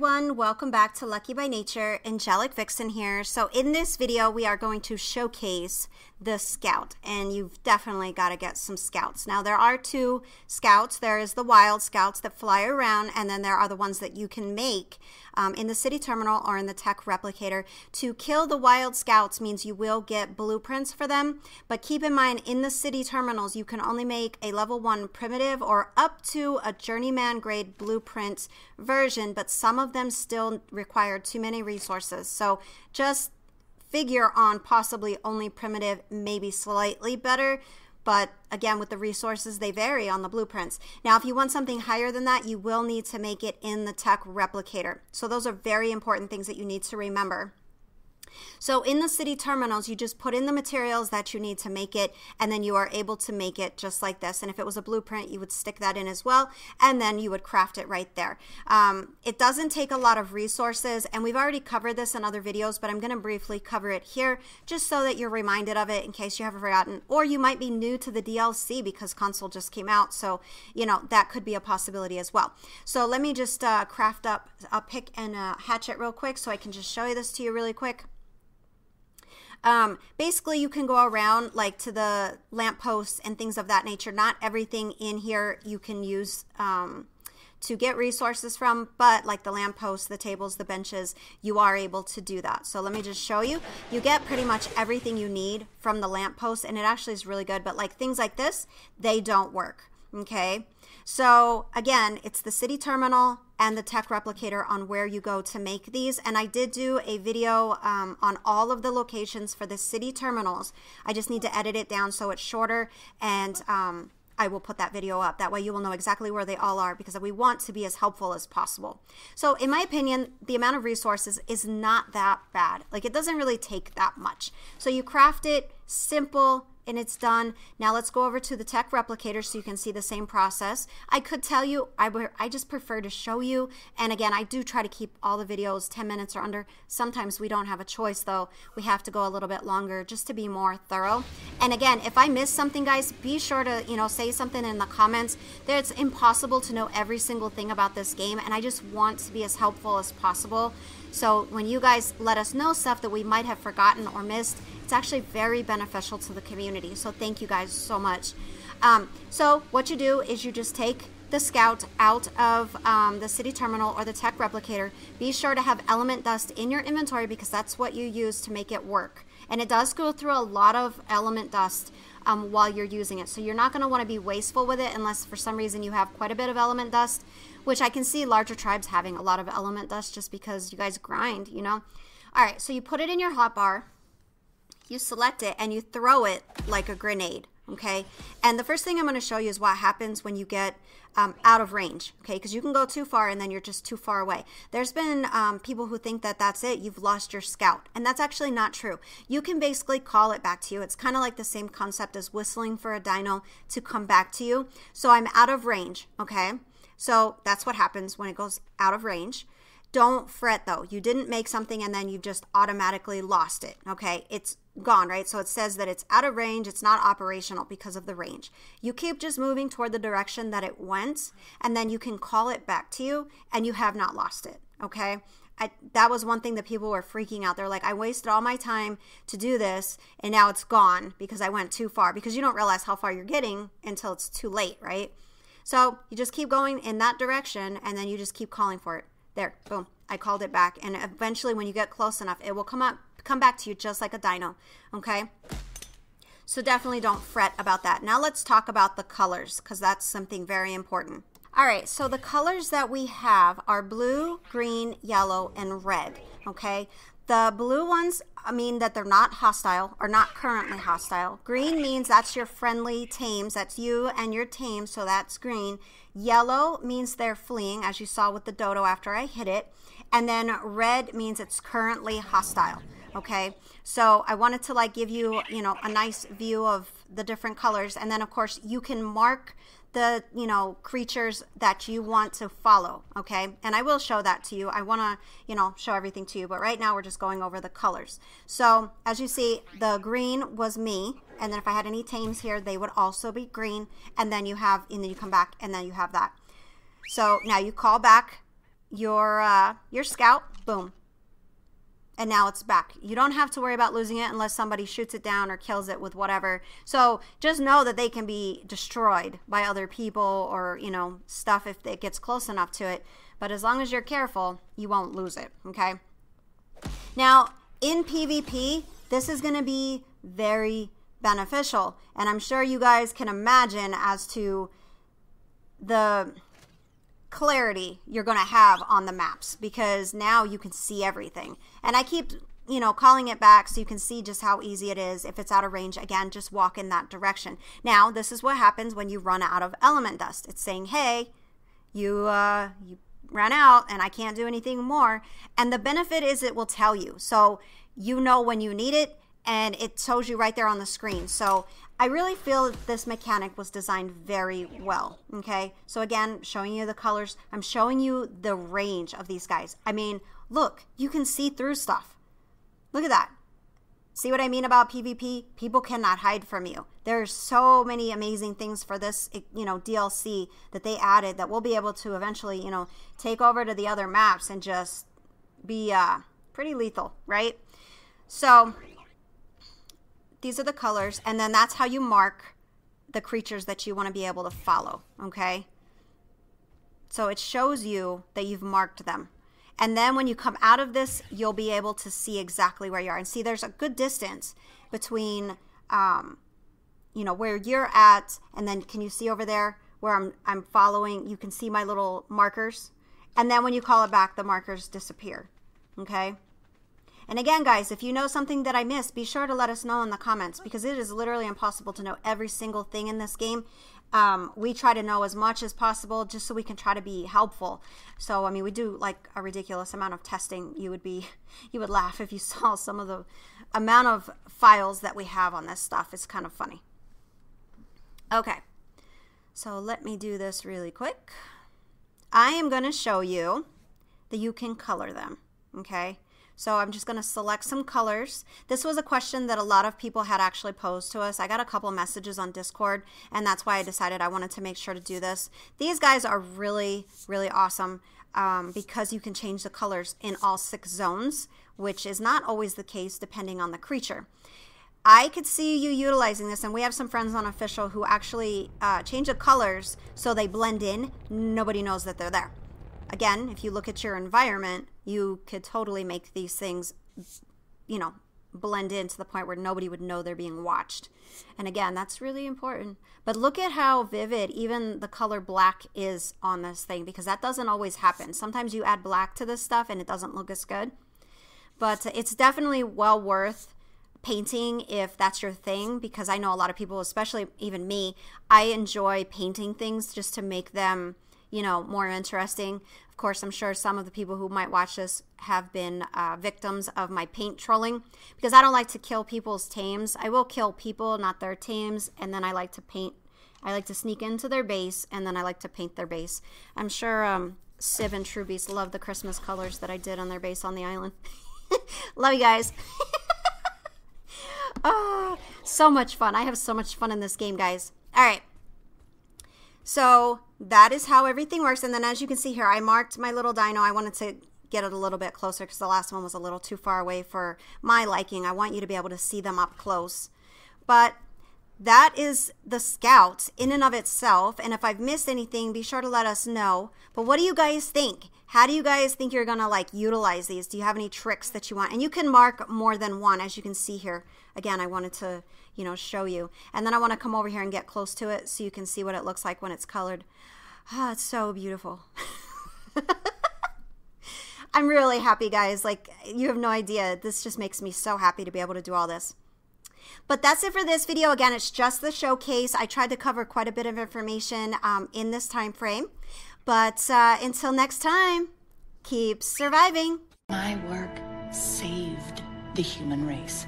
everyone, welcome back to Lucky by Nature. Angelic Vixen here. So in this video we are going to showcase the scout, and you've definitely got to get some scouts. Now there are two scouts. There is the wild scouts that fly around, and then there are the ones that you can make in the city terminal or in the tech replicator. To kill the wild scouts means you will get blueprints for them, but keep in mind in the city terminals you can only make a level 1 primitive or up to a journeyman grade blueprint version, but some of them still require too many resources. So just figure on possibly only primitive, maybe slightly better, but again, with the resources, they vary on the blueprints. Now, if you want something higher than that, you will need to make it in the tech replicator. So those are very important things that you need to remember. So in the city terminals, you just put in the materials that you need to make it, and then you are able to make it just like this. And if it was a blueprint, you would stick that in as well, and then you would craft it right there. It doesn't take a lot of resources, and we've already covered this in other videos, but I'm going to briefly cover it here just so that you're reminded of it in case you haven't forgotten, or you might be new to the DLC because console just came out, so you know that could be a possibility as well. So let me just craft up a pick and a hatchet real quick so I can just show you this to you really quick. Basically you can go around like to the lampposts and things of that nature. Not everything in here you can use to get resources from, but like the lampposts, the tables, the benches, you are able to do that. So let me just show you. You get pretty much everything you need from the lampposts, and it actually is really good, but like things like this, they don't work. Okay, so again, it's the city terminal and the tech replicator on where you go to make these, and I did do a video on all of the locations for the city terminals. I just need to edit it down so it's shorter, and I will put that video up. That way you will know exactly where they all are, because we want to be as helpful as possible. So in my opinion, the amount of resources is not that bad. Like, it doesn't really take that much. So you craft it, simple, and it's done. Now let's go over to the tech replicator so you can see the same process. I could tell you, I just prefer to show you. And again, I do try to keep all the videos 10 minutes or under. Sometimes we don't have a choice though. We have to go a little bit longer just to be more thorough. And again, if I miss something, guys, be sure to, you know, say something in the comments. It's impossible to know every single thing about this game, and I just want to be as helpful as possible. So when you guys let us know stuff that we might have forgotten or missed, it's actually very beneficial to the community. So thank you guys so much. So what you do is you just take the scout out of the city terminal or the tech replicator. Be sure to have element dust in your inventory, because that's what you use to make it work. And it does go through a lot of element dust while you're using it. So you're not going to want to be wasteful with it unless for some reason you have quite a bit of element dust, which I can see larger tribes having a lot of element dust just because you guys grind, you know. All right, so you put it in your hotbar, you select it, and you throw it like a grenade, okay? And the first thing I'm going to show you is what happens when you get out of range, okay? Because you can go too far and then you're just too far away. There's been people who think that that's it, you've lost your scout, and that's actually not true. You can basically call it back to you. It's kind of like the same concept as whistling for a dino to come back to you. So I'm out of range, okay? So that's what happens when it goes out of range. Don't fret though. You didn't make something and then you just automatically lost it, okay? It's gone, right? So it says that it's out of range. It's not operational because of the range. You keep just moving toward the direction that it went, and then you can call it back to you, and you have not lost it, okay? That was one thing that people were freaking out. They're like, I wasted all my time to do this, and now it's gone because I went too far, because you don't realize how far you're getting until it's too late, right? So you just keep going in that direction, and then you just keep calling for it. There, boom, I called it back. And eventually when you get close enough, it will come back to you just like a dino, okay? So definitely don't fret about that. Now let's talk about the colors, because that's something very important. All right, so the colors that we have are blue, green, yellow, and red, okay? The blue ones mean that they're not hostile or not currently hostile. Green means that's your friendly tames. That's you and your tames, so that's green. Yellow means they're fleeing, as you saw with the dodo after I hit it. And then red means it's currently hostile, okay? So I wanted to like give you, you know, a nice view of the different colors. And then of course you can mark the, you know, creatures that you want to follow, okay? And I will show that to you. I want to, you know, show everything to you, but right now we're just going over the colors. So as you see, the green was me, and then if I had any tames here, they would also be green, and then you have, and then you come back, and then you have that. So now you call back your scout, boom. And now it's back. You don't have to worry about losing it unless somebody shoots it down or kills it with whatever. So just know that they can be destroyed by other people or, you know, stuff if it gets close enough to it. But as long as you're careful, you won't lose it, okay? Now, in PvP, this is going to be very beneficial. And I'm sure you guys can imagine as to the clarity you're going to have on the maps, because now you can see everything. And I keep, you know, calling it back so you can see just how easy it is. If it's out of range, again, just walk in that direction. Now, this is what happens when you run out of element dust. It's saying, hey, you ran out and I can't do anything more. And the benefit is it will tell you. So you know when you need it, and it shows you right there on the screen. So I really feel that this mechanic was designed very well, okay? So again, showing you the colors. I'm showing you the range of these guys. I mean, look, you can see through stuff. Look at that. See what I mean about PvP? People cannot hide from you. There's so many amazing things for this, you know, DLC that they added that we'll be able to eventually, you know, take over to the other maps and just be pretty lethal, right? So these are the colors, and then that's how you mark the creatures that you want to be able to follow, okay? So it shows you that you've marked them. And then when you come out of this, you'll be able to see exactly where you are. And see, there's a good distance between, you know, where you're at, and then can you see over there where I'm following? You can see my little markers. And then when you call it back, the markers disappear, okay? And again, guys, if you know something that I missed, be sure to let us know in the comments, because it is literally impossible to know every single thing in this game. We try to know as much as possible just so we can try to be helpful. So, I mean, we do like a ridiculous amount of testing. You would laugh if you saw some of the amount of files that we have on this stuff. It's kind of funny. Okay, so let me do this really quick. I am going to show you that you can color them, okay? So I'm just going to select some colors. This was a question that a lot of people had actually posed to us. I got a couple messages on Discord, and that's why I decided I wanted to make sure to do this. These guys are really, really awesome because you can change the colors in all 6 zones, which is not always the case depending on the creature. I could see you utilizing this, and we have some friends on Official who actually change the colors so they blend in. Nobody knows that they're there. Again, if you look at your environment, you could totally make these things, you know, blend in to the point where nobody would know they're being watched. And again, that's really important. But look at how vivid even the color black is on this thing, because that doesn't always happen. Sometimes you add black to this stuff and it doesn't look as good. But it's definitely well worth painting if that's your thing, because I know a lot of people, especially even me, I enjoy painting things just to make them, you know, more interesting. Of course, I'm sure some of the people who might watch this have been victims of my paint trolling, because I don't like to kill people's tames. I will kill people, not their tames, and then I like to paint. I like to sneak into their base, and then I like to paint their base. I'm sure Civ and Truebeast love the Christmas colors that I did on their base on the island. Love you guys. Oh, so much fun. I have so much fun in this game, guys. All right. So that is how everything works. And then as you can see here, I marked my little dino. I wanted to get it a little bit closer because the last one was a little too far away for my liking. I want you to be able to see them up close. But that is the scouts in and of itself. And if I've missed anything, be sure to let us know. But what do you guys think? How do you guys think you're going to like utilize these? Do you have any tricks that you want? And you can mark more than one, as you can see here. Again, I wanted to, you know, show you. And then I want to come over here and get close to it so you can see what it looks like when it's colored. Ah, it's so beautiful. I'm really happy, guys. Like, you have no idea. This just makes me so happy to be able to do all this. But that's it for this video. Again, it's just the showcase. I tried to cover quite a bit of information in this time frame. But until next time, keep surviving. My work saved the human race.